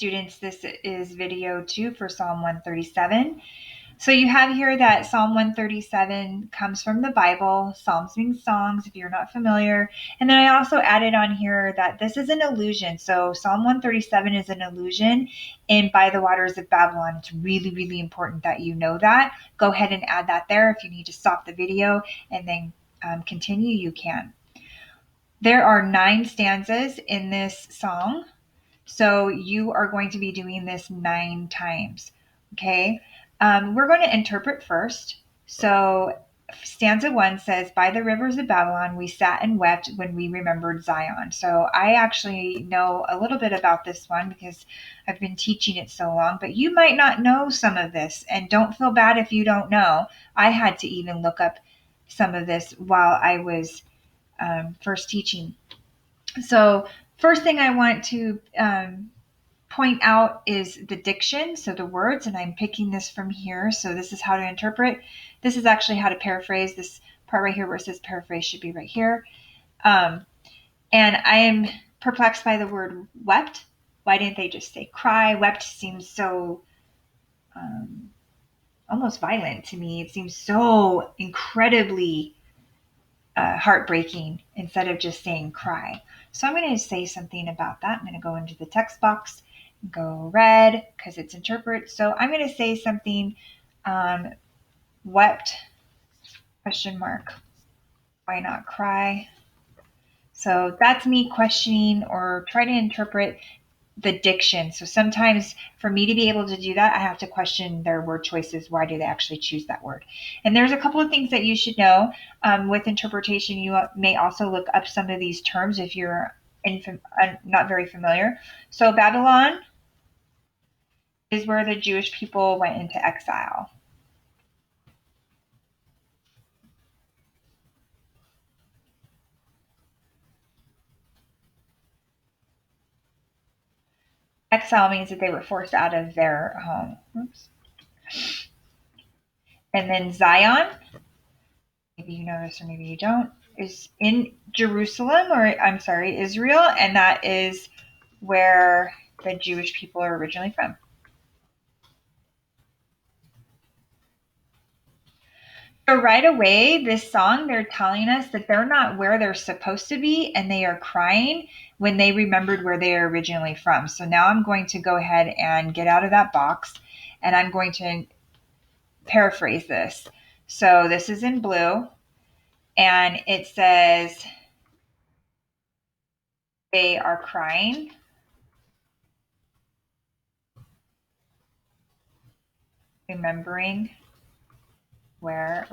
students, this is video 2 for Psalm 137. So you have here that Psalm 137 comes from the Bible. Psalms means songs, if you're not familiar. And then I also added on here that this is an allusion. So Psalm 137 is an allusion in By the Waters of Babylon. It's really, really important that you know that. Go ahead and add that there. If you need to stop the video and then continue, you can. There are 9 stanzas in this song. So you are going to be doing this 9 times. Okay. We're going to interpret first. So stanza 1 says, by the rivers of Babylon, we sat and wept when we remembered Zion. So I actually know a little bit about this one because I've been teaching it so long, but you might not know some of this, and don't feel bad if you don't know. I had to even look up some of this while I was first teaching. So first thing I want to point out is the diction, so the words, and I'm picking this from here. So this is how to interpret. This is actually how to paraphrase. This part right here where it says paraphrase should be right here. And I am perplexed by the word wept. Why didn't they just say cry? Wept seems so almost violent to me. It seems so incredibly heartbreaking instead of just saying cry. So I'm going to say something about that. I'm going to go into the text box and go red because it's interpret. So I'm going to say something wept, question mark, why not cry? So that's me questioning or try to interpret the diction. So sometimes for me to be able to do that, I have to question their word choices. Why do they actually choose that word? And there's a couple of things that you should know with interpretation. You may also look up some of these terms if you're not very familiar. So Babylon is where the Jewish people went into exile. Exile means that they were forced out of their home. Oops. And then Zion, maybe you know this or maybe you don't, is in Jerusalem, or I'm sorry, Israel, and that is where the Jewish people are originally from. So right away, this song, they're telling us that they're not where they're supposed to be, and they are crying when they remembered where they are originally from. So now I'm going to go ahead and get out of that box, and I'm going to paraphrase this. So this is in blue, and it says, they are crying remembering where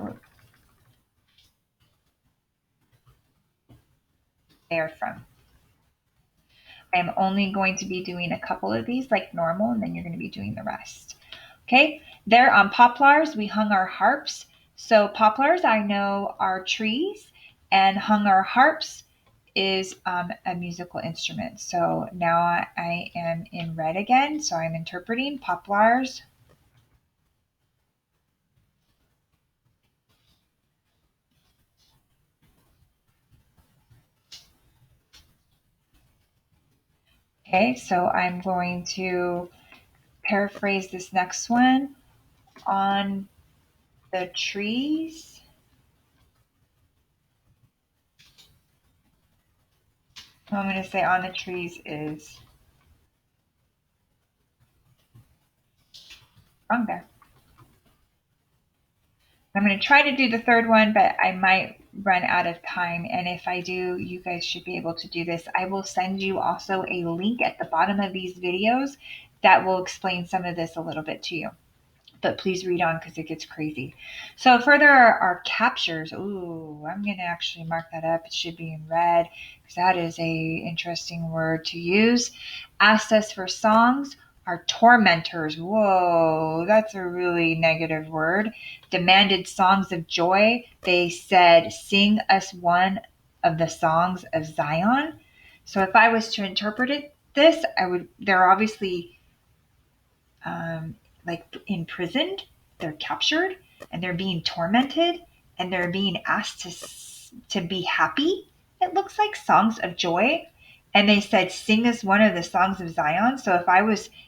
they are from. I'm only going to be doing a couple of these like normal, and then you're going to be doing the rest. Okay, there on poplars, we hung our harps. So poplars, I know, are trees, and hung our harps is a musical instrument. So now I am in red again, so I'm interpreting poplars. Okay, so I'm going to paraphrase this next one. On the trees, I'm going to say on the trees is wrong there. I'm going to try to do the third one, but I might run out of time. And if I do, you guys should be able to do this. I will send you also a link at the bottom of these videos that will explain some of this a little bit to you. But please read on because it gets crazy. So further are captures. Ooh, I'm going to actually mark that up. It should be in red because that is a interesting word to use. Asked us for songs. Are tormentors. Whoa, that's a really negative word. Demanded songs of joy. They said, sing us one of the songs of Zion. So if I was to interpret this, they're obviously like imprisoned, they're captured, and they're being tormented, and they're being asked to be happy. It looks like songs of joy. and they said, sing us one of the songs of Zion. So if I was